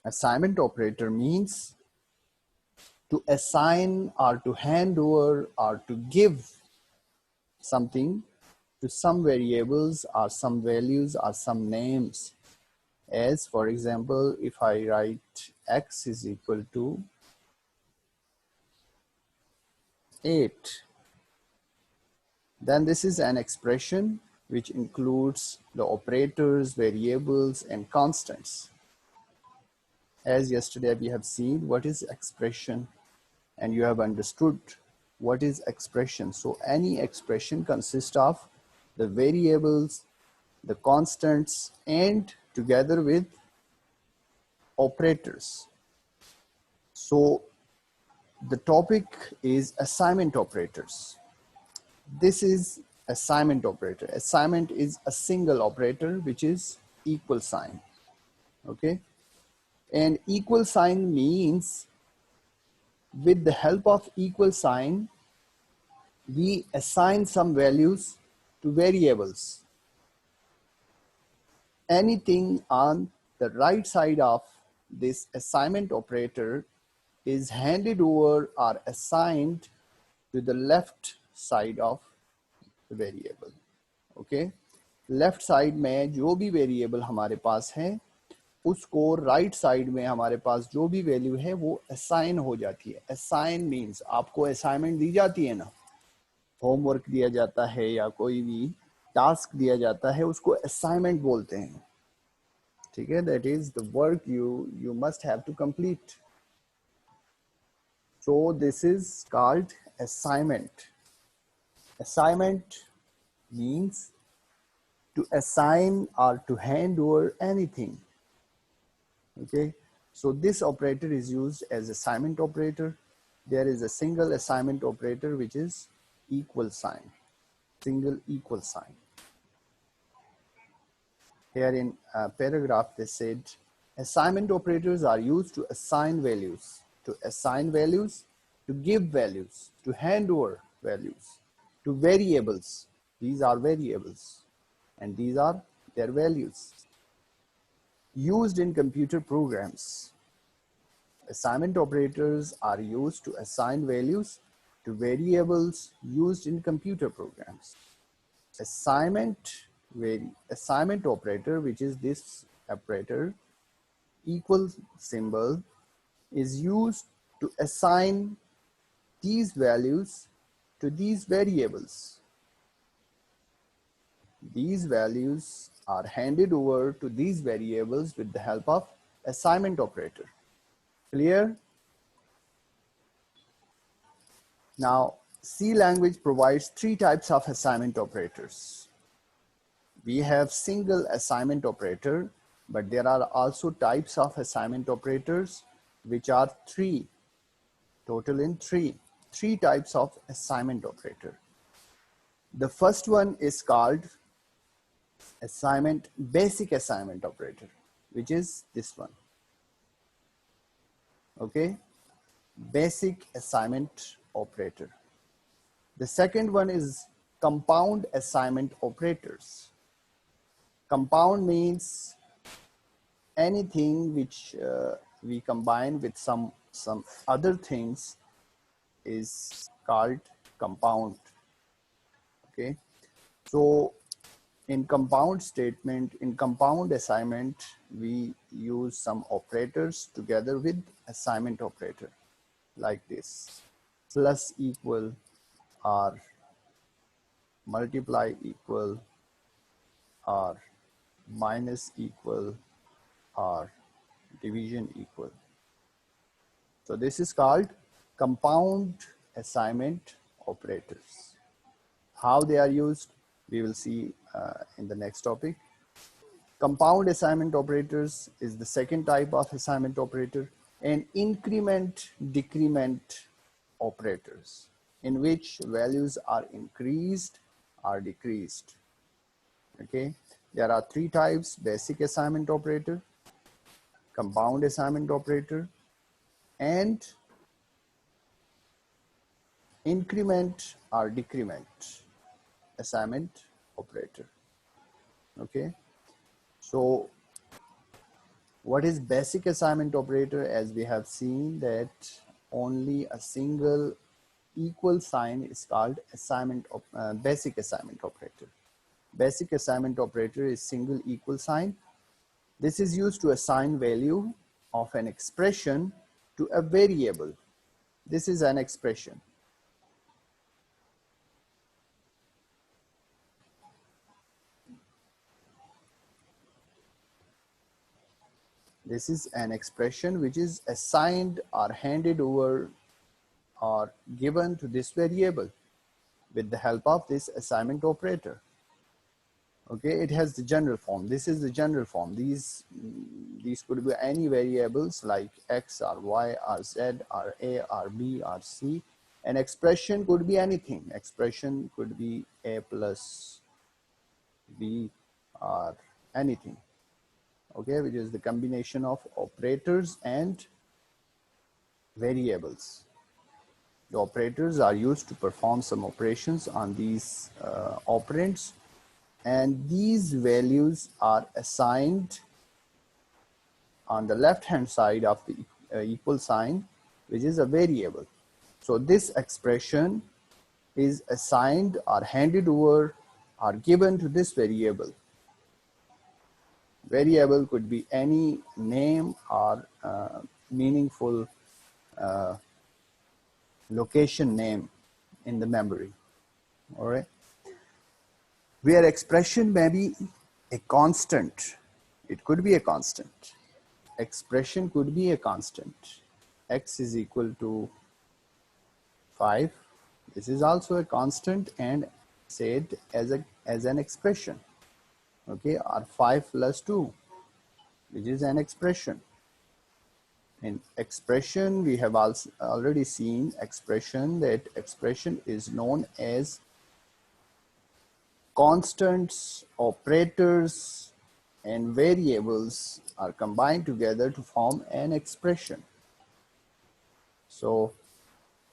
Assignment operator means to assign or to hand over or to give something to some variables or some values or some names. As for example, if I write x is equal to 8, then this is an expression which includes the operators, variables, and constants. As yesterday we have seen what is expression, and you have understood what is expression. So any expression consists of the variables, the constants, and together with operators. So the topic is assignment operators. This is assignment operator. Assignment is a single operator which is equal sign. Okay, and equal sign means with the help of equal sign we assign some values to variables. Anything on the right side of this assignment operator is handed over or assigned to the left side of the variable. Okay, left side में जो भी variable हमारे पास है उसको right side में हमारे पास जो भी वैल्यू है वो असाइन हो जाती है. असाइन मीन्स आपको असाइनमेंट दी जाती है ना, होमवर्क दिया जाता है या कोई भी टास्क दिया जाता है उसको असाइनमेंट बोलते हैं. ठीक है, that is the work you must have to complete. So this is called assignment. Assignment means to assign or to hand over anything. Okay, so this operator is used as assignment operator. There is a single assignment operator which is equal sign, single equal sign. Here in paragraph they said assignment operators are used to assign values, to assign values, to give values, to hand over values to variables. These are variables and these are their values. Used in computer programs. Assignment operators are used to assign values to variables used in computer programs. Assignment operator, which is this operator, equal symbol, is used to assign these values to these variables. These values are handed over to these variables with the help of assignment operator. Clear? Now, C language provides 3 types of assignment operators. We have single assignment operator, but there are also types of assignment operators which are 3, total in 3 types of assignment operator. The first one is called basic assignment operator, which is this one. Okay, basic assignment operator. The second one is compound assignment operators. Compound means anything which we combine with some other things is called compound. Okay, so in compound statement, in compound assignment, we use some operators together with assignment operator like this: plus equal, or multiply equal, or minus equal, or division equal. So this is called compound assignment operators. How they are used, we will see in the next topic. Compound assignment operators is the second type of assignment operator, and increment decrement operators, in which values are increased or decreased. Okay, there are 3 types: basic assignment operator, compound assignment operator, and increment or decrement assignment operator. Okay, so What is basic assignment operator? As we have seen that only a single equal sign is called basic assignment operator. Basic assignment operator is single equal sign. This is used to assign value of an expression to a variable. This is an expression. This is an expression which is assigned or handed over or given to this variable with the help of this assignment operator. Okay, it has the general form. This is the general form. These could be any variables like x or y or z or a or b or c. An expression could be anything. Expression could be a plus b or anything. Okay, which is the combination of operators and variables. The operators are used to perform some operations on these operands, and these values are assigned on the left hand side of the equal sign, which is a variable. So this expression is assigned or handed over or given to this variable. Variable could be any name or meaningful location name in the memory. All right. Where expression may be a constant. It could be a constant. Expression could be a constant. X is equal to 5. This is also a constant and said as an expression. Okay, or 5 plus 2, which is an expression. In expression, we have also already seen expression, that expression is known as constants, operators, and variables are combined together to form an expression. So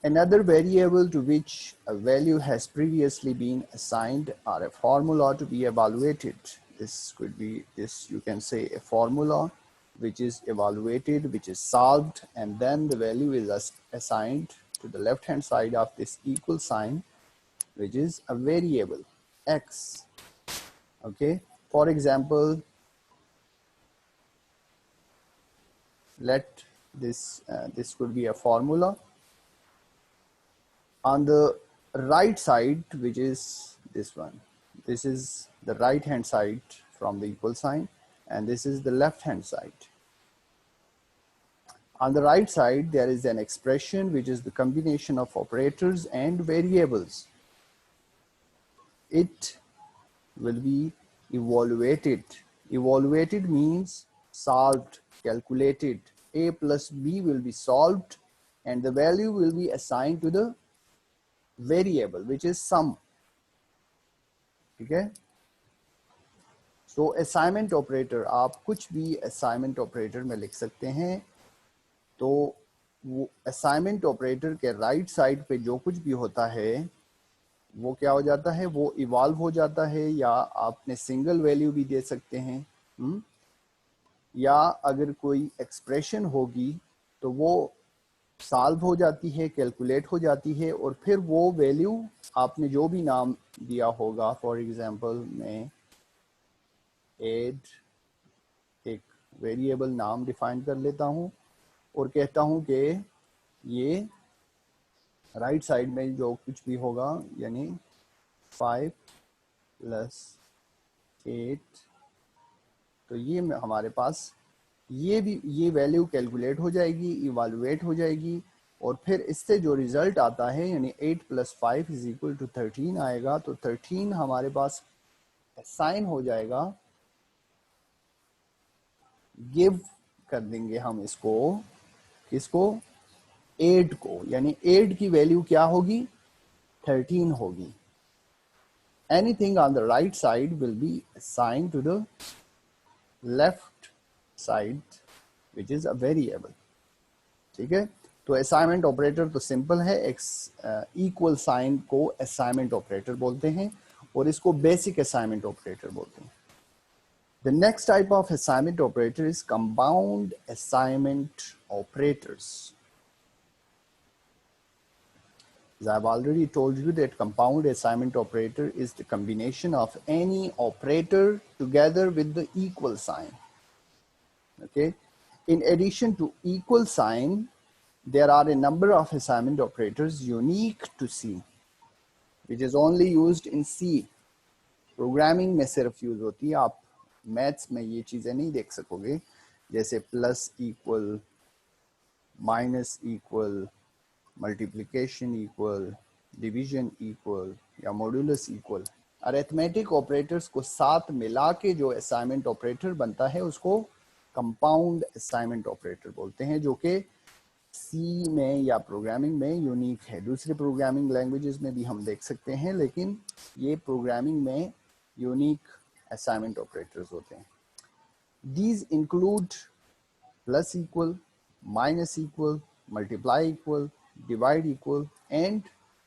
another variable to which a value has previously been assigned or a formula to be evaluated. This could be, you can say, a formula which is evaluated, which is solved, and then the value is assigned to the left hand side of this equal sign, which is a variable x. Okay, for example, let this could be a formula. On the right side, which is this one, this is the right hand side from the equal sign, and this is the left hand side. On the right side, there is an expression which is the combination of operators and variables. It will be evaluated. Evaluated means solved, calculated. A plus b will be solved, and the value will be assigned to the variable, which is sum. Okay. So assignment operator, आप कुछ भी assignment operator में लिख सकते हैं. तो वो assignment operator के right side पे जो कुछ भी होता है वो क्या हो जाता है, वो इवॉल्व हो जाता है, या आपने सिंगल वैल्यू भी दे सकते हैं, या अगर कोई एक्सप्रेशन होगी तो वो सॉल्व हो जाती है, कैलकुलेट हो जाती है, और फिर वो वैल्यू आपने जो भी नाम दिया होगा, फॉर एग्जांपल मैं एड एक वेरिएबल नाम डिफाइन कर लेता हूँ और कहता हूँ कि ये राइट साइड में जो कुछ भी होगा, यानी 5 प्लस 8, तो ये हमारे पास ये वैल्यू कैलकुलेट हो जाएगी, इवालुएट हो जाएगी, और फिर इससे जो रिजल्ट आता है यानी 8 प्लस 5 इज इक्वल टू 13 आएगा. तो 13 हमारे पास साइन हो जाएगा, गिव कर देंगे हम इसको, किसको, 8 को, यानी 8 की वैल्यू क्या होगी, 13 होगी. Anything on the right side will be assigned to the left side, which is a variable. ठीक है. तो असाइनमेंट ऑपरेटर तो सिंपल है, इक्वल साइन को असाइनमेंट ऑपरेटर बोलते हैं और इसको बेसिक असाइनमेंट ऑपरेटर बोलते हैं. The next type of assignment operator is compound assignment operators. As I've already told you that compound assignment operator is the combination of any operator together with the equal sign. Okay. In addition to equal sign, there are a number of assignment operators unique to C, which is only used in C. Programming में सिर्फ use होती है, आप maths में ये चीजें नहीं देख सकोगे, जैसे plus equal, minus equal, multiplication equal, division equal या मॉड्यूलस इक्वल। अरिथमेटिक ऑपरेटर्स को साथ मिला के जो असाइनमेंट ऑपरेटर बनता है उसको कंपाउंड असाइनमेंट ऑपरेटर बोलते हैं, जो कि सी में या प्रोग्रामिंग में यूनिक है। दूसरे प्रोग्रामिंग लैंग्वेजेस में भी हम देख सकते हैं, लेकिन ये प्रोग्रामिंग में यूनिक असाइनमेंट ऑपरेटर्स होते हैं। These include plus equal, minus equal, multiply equal, divide equal, and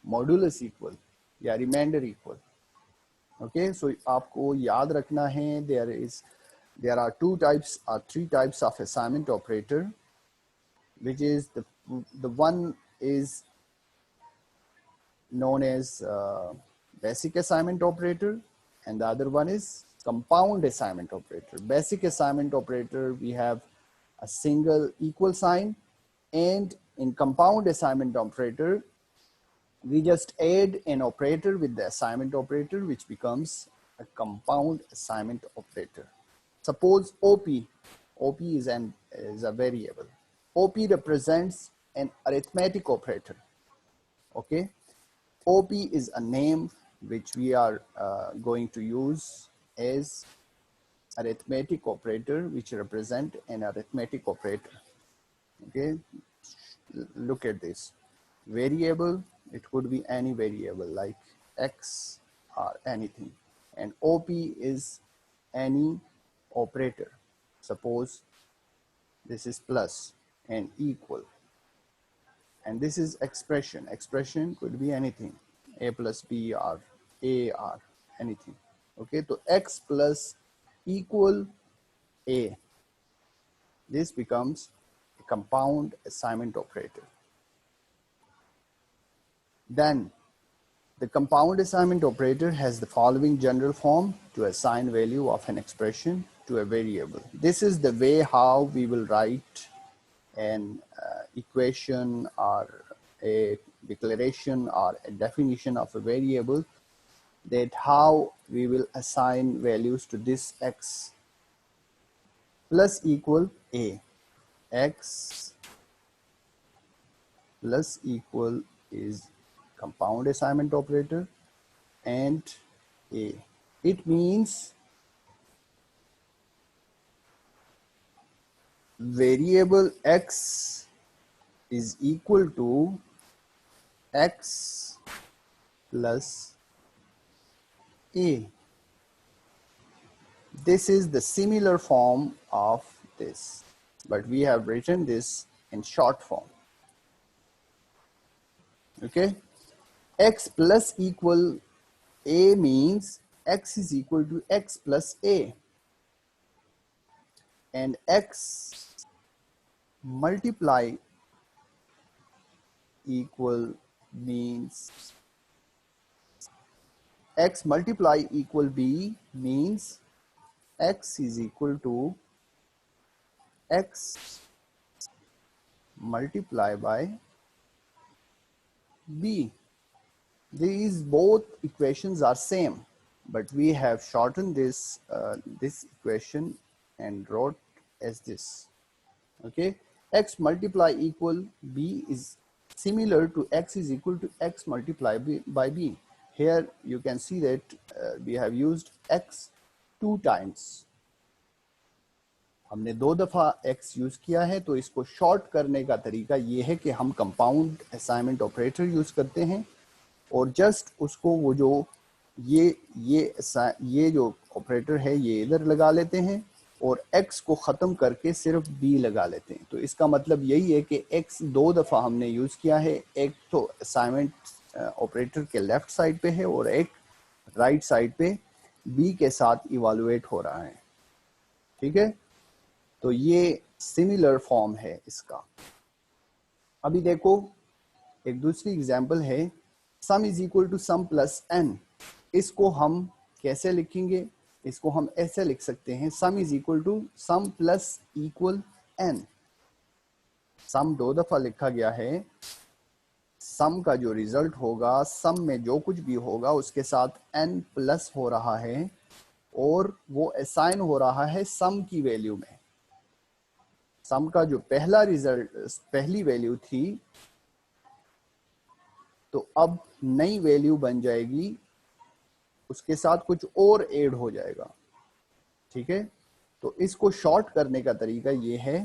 modulus equal या remainder equal. Okay, so आपको याद रखना है there are three types of assignment operator, which is the one is known as basic assignment operator, and the other one is compound assignment operator. Basic assignment operator, we have a single equal sign, and in compound assignment operator, we just add an operator with the assignment operator, which becomes a compound assignment operator. Suppose OP is a variable. OP represents an arithmetic operator. Okay, OP is a name which we are going to use as arithmetic operator, which represent an arithmetic operator. Okay, look at this variable. It could be any variable like X or anything, and OP is any operator. Suppose this is plus and equal, and this is expression. Expression could be anything, A plus B or A or anything. Okay, so X plus equal A, this becomes a compound assignment operator. Then the compound assignment operator has the following general form: to assign value of an expression to a variable. This is the way how we will write an equation or a declaration or a definition of a variable, that how we will assign values to this X plus equal A. X plus equal is compound assignment operator and A. It means variable X is equal to X plus A. This is the similar form of this, but we have written this in short form. Okay, X plus equal A means X is equal to X plus A, and X multiply equal means X multiply equal B means X is equal to X multiply by B. These both equations are same, but we have shortened this this equation and wrote as this. Okay, X multiply equal B is similar to X is equal to X multiply by B. Here you can see that we have used X 2 times. हमने 2 दफ़ा X use किया है, तो इसको short करने का तरीका ये है कि हम कंपाउंड असाइनमेंट ऑपरेटर यूज़ करते हैं, और जस्ट उसको वो जो ये जो ऑपरेटर है ये इधर लगा लेते हैं, और X को ख़त्म करके सिर्फ B लगा लेते हैं। तो इसका मतलब यही है कि X 2 दफ़ा हमने यूज़ किया है, एक तो असाइनमेंट ऑपरेटर के लेफ़्ट साइड पे है और एक राइट साइड पे B के साथ इवालुएट हो रहा है। ठीक है, तो ये सिमिलर फॉर्म है इसका। अभी देखो एक दूसरी एग्जांपल है, sum is equal to sum plus N. इसको हम कैसे लिखेंगे? इसको हम ऐसे लिख सकते हैं, sum is equal to sum plus equal N. Sum दो दफा लिखा गया है, सम का जो रिजल्ट होगा, सम में जो कुछ भी होगा उसके साथ एन प्लस हो रहा है और वो असाइन हो रहा है सम की वैल्यू में। सम का जो पहला रिजल्ट, पहली वैल्यू थी, तो अब नई वैल्यू बन जाएगी, उसके साथ कुछ और ऐड हो जाएगा। ठीक है, तो इसको शॉर्ट करने का तरीका ये है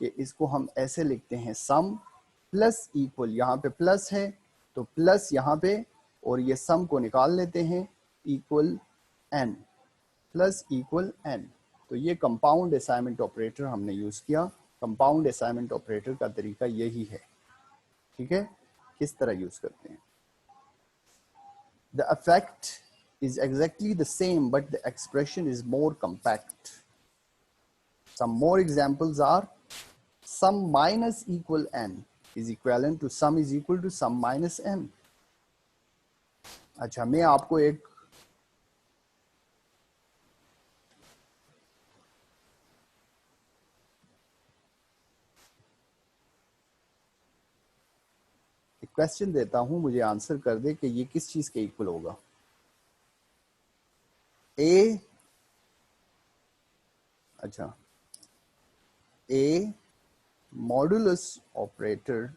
कि इसको हम ऐसे लिखते हैं, सम प्लस इक्वल, यहाँ पे प्लस है तो प्लस यहाँ पे, और ये सम को निकाल लेते हैं, equal N, plus equal N. तो ये कंपाउंड असाइनमेंट ऑपरेटर हमने यूज किया। कंपाउंड असाइनमेंट ऑपरेटर का तरीका यही है। ठीक है, किस तरह यूज करते हैं? The effect is exactly the same, but the expression is more compact. Some more examples are, sum minus equal n is equivalent to sum is equal to sum minus n. अच्छा, मैं आपको एक question देता हूं, मुझे answer कर दे कि ये किस चीज के इक्वल होगा। ए, अच्छा, ए मॉडुलस ऑपरेटर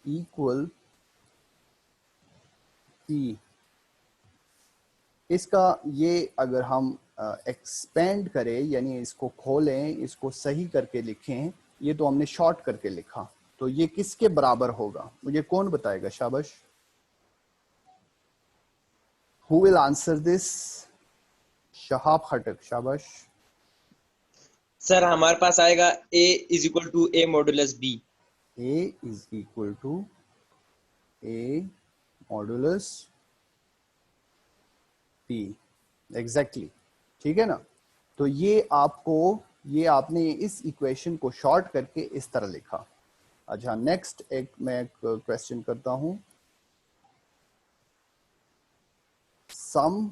इक्वल ई। इसका ये अगर हम एक्सपेंड करें, यानी इसको खोलें, इसको सही करके लिखें, ये तो हमने शॉर्ट करके लिखा, तो ये किसके बराबर होगा? मुझे कौन बताएगा? शाबाश, who will answer this? Shahab Khattak, शाबाश। सर हमारे पास आएगा a is equal to a modulus b। A is equal to A modulus P, exactly. ठीक है ना? तो ये आपको, ये आपने इस इक्वेशन को शॉर्ट करके इस तरह लिखा। अच्छा, नेक्स्ट एक मैं क्वेश्चन करता हूं, sum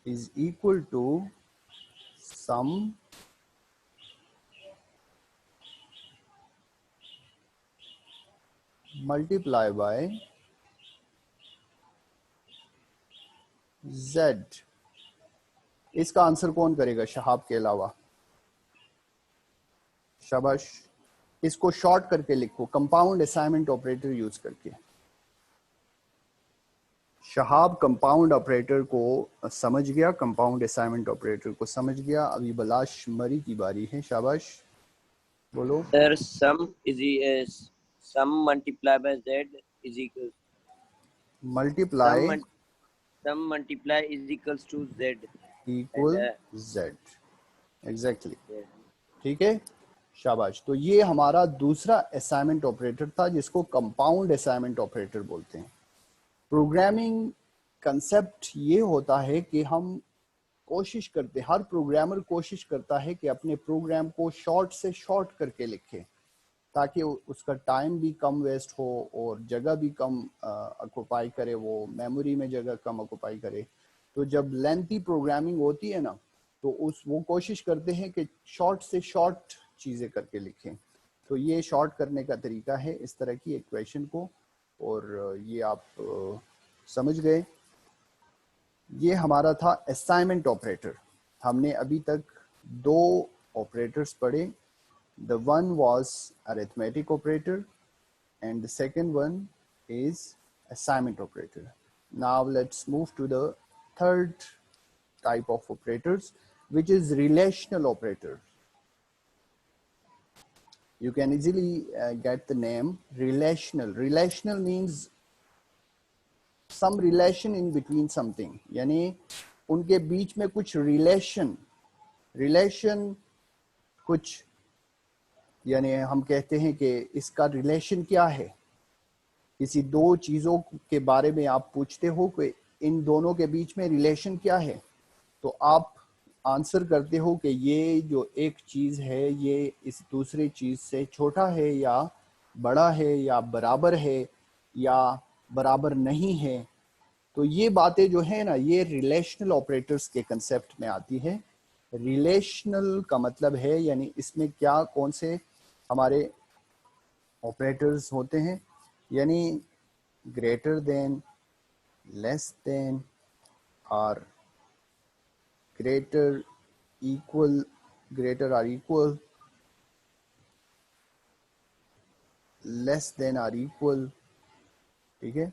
is equal to sum multiply by z। इसका आंसर कौन करेगा शहाब के अलावा? शाबाश, इसको शॉर्ट करके लिखो कंपाउंड असाइनमेंट ऑपरेटर यूज करके। शहाब कंपाउंड ऑपरेटर को समझ गया, कंपाउंड असाइनमेंट ऑपरेटर को समझ गया। अभी बलाश मरी की बारी है, शाबाश बोलो। Sir sum multiply by z is equal multiply sum multiply is equals to z equal z, exactly. ठीक है, शाबाश। तो ये हमारा दूसरा असाइनमेंट ऑपरेटर था, जिसको कंपाउंड असाइनमेंट ऑपरेटर बोलते हैं। प्रोग्रामिंग कंसेप्ट ये होता है कि हम कोशिश करते, हर प्रोग्रामर कोशिश करता है कि अपने प्रोग्राम को शॉर्ट से शॉर्ट करके लिखे, ताकि उसका टाइम भी कम वेस्ट हो और जगह भी कम ऑक्युपाई करे, वो मेमोरी में जगह कम ऑक्युपाई करे। तो जब लेंथी प्रोग्रामिंग होती है ना, तो वो कोशिश करते हैं कि शॉर्ट से शॉर्ट चीज़ें करके लिखें। तो ये शॉर्ट करने का तरीका है इस तरह की इक्वेशन को, और ये आप समझ गए। ये हमारा था असाइनमेंट ऑपरेटर। हमने अभी तक दो ऑपरेटर्स पढ़े। The one was arithmetic operator and the second one is assignment operator. Now let's move to the third type of operators, which is relational operators. You can easily get the name relational. Relational means some relation in between something, यानी उनके बीच में कुछ relation कुछ, यानी हम कहते हैं कि इसका रिलेशन क्या है। किसी दो चीज़ों के बारे में आप पूछते हो कि इन दोनों के बीच में रिलेशन क्या है, तो आप आंसर करते हो कि ये जो एक चीज़ है ये इस दूसरी चीज़ से छोटा है या बड़ा है या बराबर है या बराबर नहीं है। तो ये बातें जो है ना, ये रिलेशनल ऑपरेटर्स के कंसेप्ट में आती है। रिलेशनल का मतलब है यानी इसमें क्या कौन से हमारे ऑपरेटर्स होते हैं, यानी ग्रेटर देन, लेस देन, और ग्रेटर, इक्वल, ग्रेटर और इक्वल, लेस देन और इक्वल, ठीक है,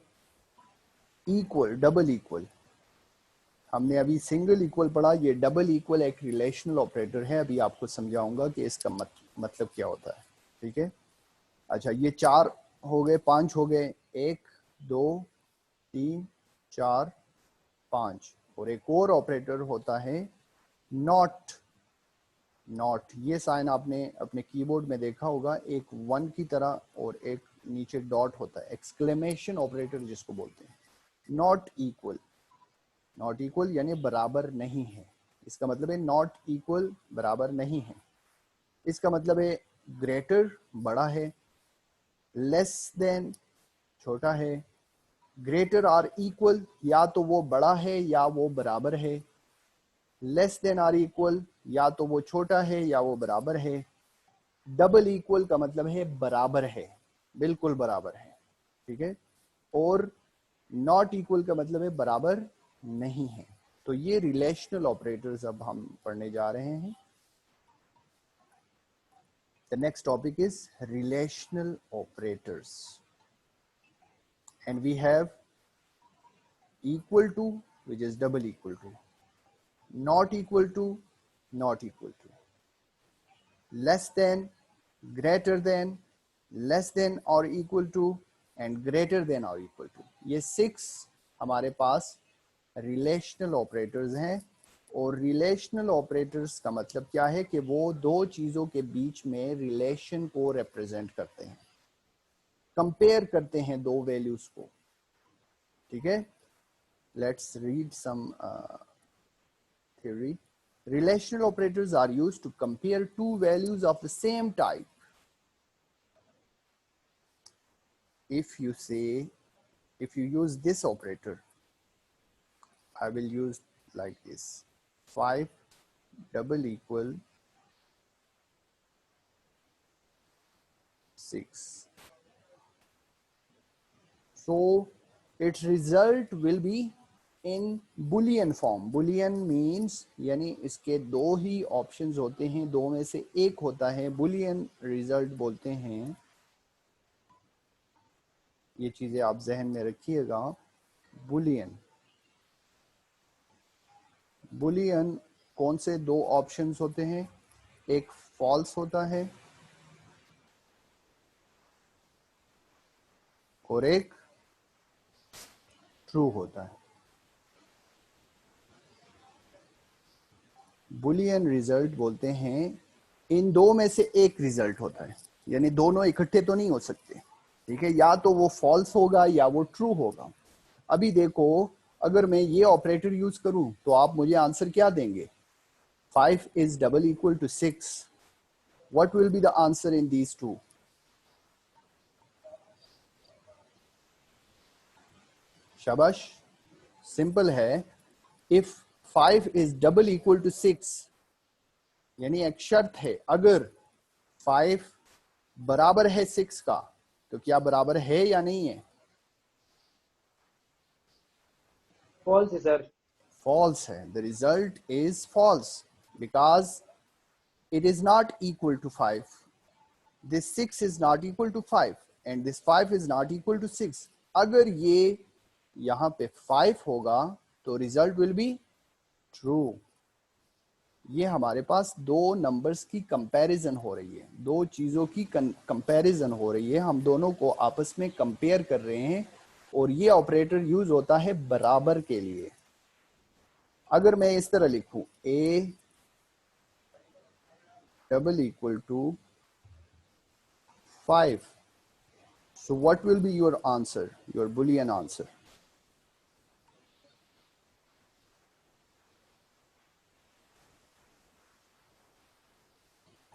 इक्वल, डबल इक्वल। हमने अभी सिंगल इक्वल पढ़ा, ये डबल इक्वल एक रिलेशनल ऑपरेटर है, अभी आपको समझाऊंगा कि इसका मतलब क्या होता है, ठीक है। अच्छा, ये 4 हो गए, 5 हो गए, 1 2 3 4 5, और एक और ऑपरेटर होता है नॉट। नॉट, ये साइन आपने अपने कीबोर्ड में देखा होगा, एक 1 की तरह और एक नीचे डॉट होता है, एक्सक्लेमेशन ऑपरेटर जिसको बोलते हैं। नॉट इक्वल, नॉट इक्वल यानी बराबर नहीं है, इसका मतलब है नॉट इक्वल, बराबर नहीं है। इसका मतलब है ग्रेटर, बड़ा है, लेस देन, छोटा है, ग्रेटर और इक्वल, या तो वो बड़ा है या वो बराबर है, लेस देन और इक्वल, या तो वो छोटा है या वो बराबर है, डबल इक्वल का मतलब है बराबर है, बिल्कुल बराबर है, ठीक है, और नॉट इक्वल का मतलब है बराबर नहीं है। तो ये रिलेशनल ऑपरेटर्स अब हम पढ़ने जा रहे हैं। The next topic is relational operators, and we have equal to, which is double equal to, not equal to, not equal to, less than, greater than, less than or equal to, and greater than or equal to। ये 6 हमारे पास relational operators हैं। और relational operators का मतलब क्या है कि वो दो चीज़ों के बीच में रिलेशन को रिप्रेजेंट करते हैं, कंपेयर करते हैं दो वैल्यूज को, ठीक है। Let's read some theory. Relational operators are used to compare two values of the same type. If you say, if you use this operator, I will use like this: 5 double equal 6. So its result will be in Boolean form. Boolean means यानी इसके दो ही options होते हैं, दो में से एक होता है, Boolean रिजल्ट बोलते हैं। ये चीजें आप जहन में रखिएगा। Boolean, Boolean कौन से दो ऑप्शंस होते हैं, एक फॉल्स होता है और एक ट्रू होता है। बुलियन रिजल्ट बोलते हैं इन दो में से एक रिजल्ट होता है, यानी दोनों इकट्ठे तो नहीं हो सकते, ठीक है, या तो वो फॉल्स होगा या वो ट्रू होगा। अभी देखो, अगर मैं ये ऑपरेटर यूज करूं तो आप मुझे आंसर क्या देंगे? 5 is double equal to 6. What will be the answer in these two? शाबाश, सिंपल है। If 5 is double equal to 6, यानी एक शर्त है, अगर 5 बराबर है 6 का, तो क्या बराबर है या नहीं है? फॉल्स है सर। फॉल्स है। The result is false because it is not equal to 5. This 6 is not equal to 5 and this 5 is not equal to 6. अगर ये यहाँ पे 5 होगा तो रिजल्ट विल बी ट्रू। ये हमारे पास दो नंबर्स की कंपैरिजन हो रही है, दो चीज़ों की कंपैरिजन हो रही है, हम दोनों को आपस में कंपेयर कर रहे हैं, और ये ऑपरेटर यूज होता है बराबर के लिए। अगर मैं इस तरह लिखूं a double equal to 5, so what will be your answer, your Boolean answer?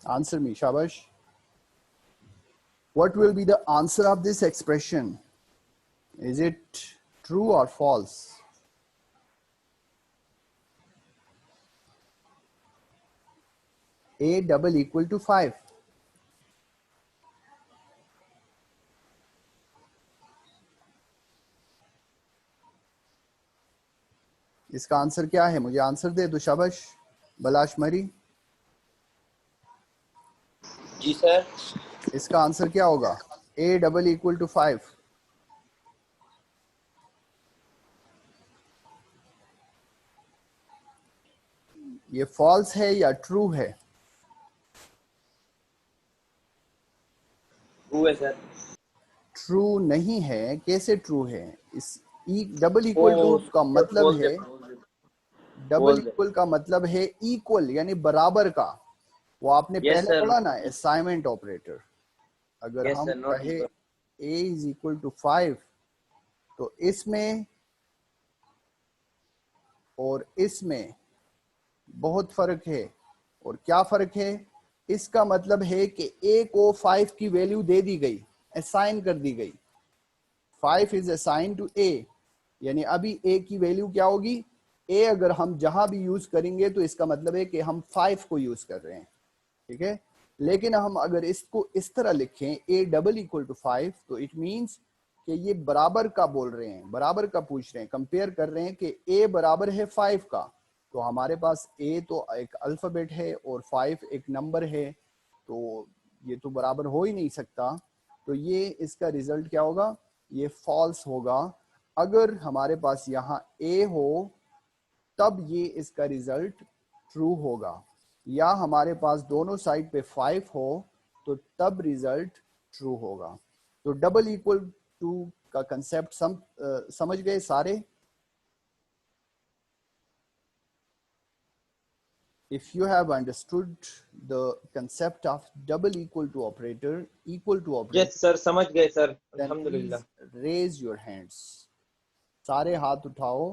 Answer me, Shabash. What will be the answer of this expression? Is it true or false? A double equal to 5. इसका answer क्या है? मुझे answer दे दो शाबाश। बलाश मरी, जी sir. इसका answer क्या होगा? A double equal to 5। ये फॉल्स है या ट्रू है? ट्रू है सर। ट्रू नहीं है। कैसे ट्रू है? इस डबल ओ इक्वल टू का मतलब बोल दे है, बोल दे डबल बोल दे। इक्वल का मतलब है इक्वल यानी बराबर का। वो आपने यस पहले सर। पढ़ा ना, असाइनमेंट ऑपरेटर। अगर यस हम सर, नॉट कहे equal. a is equal to 5 तो इसमें और इसमें बहुत फर्क है। और क्या फर्क है? इसका मतलब है कि a को 5 की वैल्यू दे दी गई, असाइन कर दी गई। 5 इज असाइन टू a, यानी अभी a की वैल्यू क्या होगी? a अगर हम जहां भी यूज करेंगे तो इसका मतलब है कि हम 5 को यूज कर रहे हैं, ठीक है। लेकिन हम अगर इसको इस तरह लिखें a डबल इक्वल टू 5 तो इट मींस कि ये बराबर का बोल रहे हैं, बराबर का पूछ रहे हैं, कंपेयर कर रहे हैं कि a बराबर है 5 का। तो हमारे पास a तो एक अल्फाबेट है और 5 एक नंबर है, तो ये तो बराबर हो ही नहीं सकता। तो ये इसका रिजल्ट क्या होगा? ये फॉल्स होगा। अगर हमारे पास यहाँ a हो तब ये इसका रिजल्ट ट्रू होगा, या हमारे पास दोनों साइड पे 5 हो तो तब रिजल्ट ट्रू होगा। तो डबल इक्वल टू का कंसेप्ट समझ गए सारे? If you have understood the concept of double equal to operator, equal to operator, yes sir, समझ गए सर, then अल्हम्दुलिल्लाह। please raise your hands. सारे हाथ उठाओ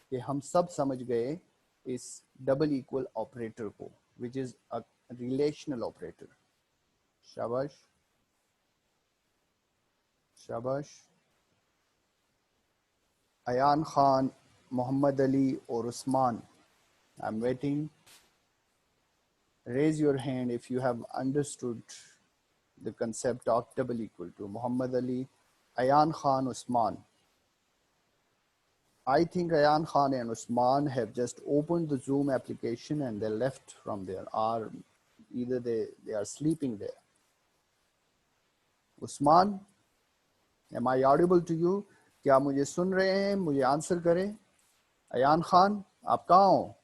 कि हम सब समझ गए इस डबल इक्वल ऑपरेटर को, which is a relational operator. शाबाश शाबाश। अयान खान, मोहम्मद अली और Usman, I am waiting. Raise your hand if you have understood the concept of double equal to. Muhammad Ali, Ayan Khan, Usman. I think Ayan Khan and Usman have just opened the Zoom application and they left from there, or either they are sleeping there. Usman, am I audible to you? क्या मुझे सुन रहे हैं? मुझे answer करें। अयान खान, आप कहाँ हो?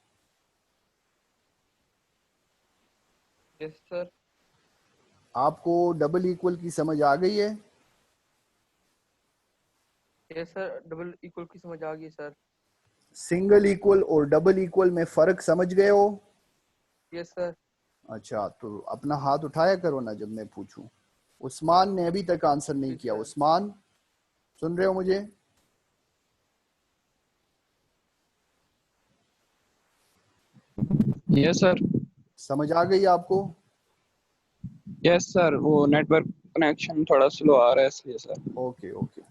Yes sir. आपको डबल इक्वल की समझ आ गई है? यस सर, डबल इक्वल की समझ आ गई सर। सिंगल इक्वल और डबल इक्वल में फर्क समझ गए हो? Yes sir. अच्छा, तो अपना हाथ उठाया करो ना जब मैं पूछूं। उस्मान ने अभी तक आंसर नहीं जी किया। सर। उस्मान, सुन रहे हो मुझे? Yes sir. समझ आ गई आपको? यस सर, वो नेटवर्क कनेक्शन थोड़ा स्लो आ रहा है इसलिए सर। Okay okay.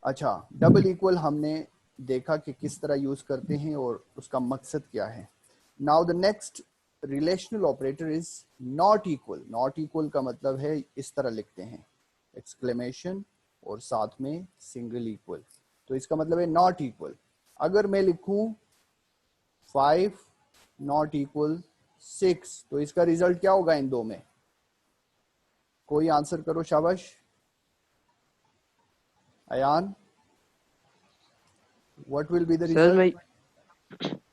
अच्छा, डबल इक्वल हमने देखा कि किस तरह यूज करते हैं और उसका मकसद क्या है। Now the next relational operator is not equal. Not equal का मतलब है, इस तरह लिखते हैं, एक्सक्लेमेशन और साथ में सिंगल इक्वल। तो इसका मतलब है नॉट इक्वल। अगर मैं लिखूं 5 नॉट इक्वल 6 तो इसका रिजल्ट क्या होगा इन दो में? कोई आंसर करो, शाबाश। Ayaan, what will be the result?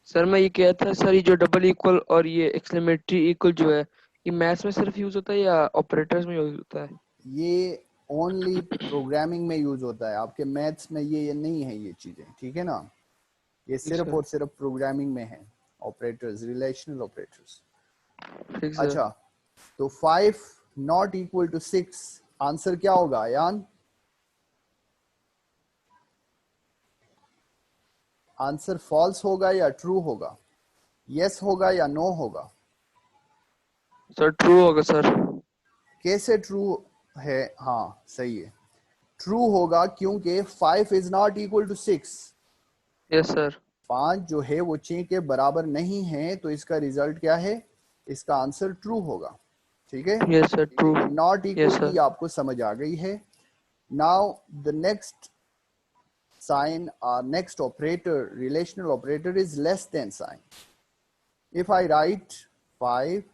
Sir मैं ये कह था सर, ये जो डबल इक्वल और ये एक्सक्लेमेटरी इक्वल जो है, ये मैथ्स में सिर्फ यूज होता है या ऑपरेटर्स में यूज होता है? ये ओनली प्रोग्रामिंग में यूज होता है, आपके मैथ्स में ये नहीं है ये चीजें, ठीक है ना। ये ठीक सिर्फ सर। और सिर्फ प्रोग्रामिंग में है, ऑपरेटर्स, रिलेशनल ऑपरेटर्स। ठीक सर। अच्छा, तो 5 नॉट इक्वल टू 6, आंसर क्या होगा अयान? आंसर फॉल्स होगा या ट्रू होगा? यस होगा या नो होगा? सर ट्रू होगा सर। कैसे ट्रू है? हाँ सही है, ट्रू होगा क्योंकि 5 is not equal to 6। Yes sir. 5 जो है वो 6 के बराबर नहीं है, तो इसका रिजल्ट क्या है? इसका आंसर ट्रू होगा। ठीक है, yes sir true. Not yes equal की सर। आपको समझ आ गई है। Now the next sign or next operator, relational operator, is less than sign. If I write 5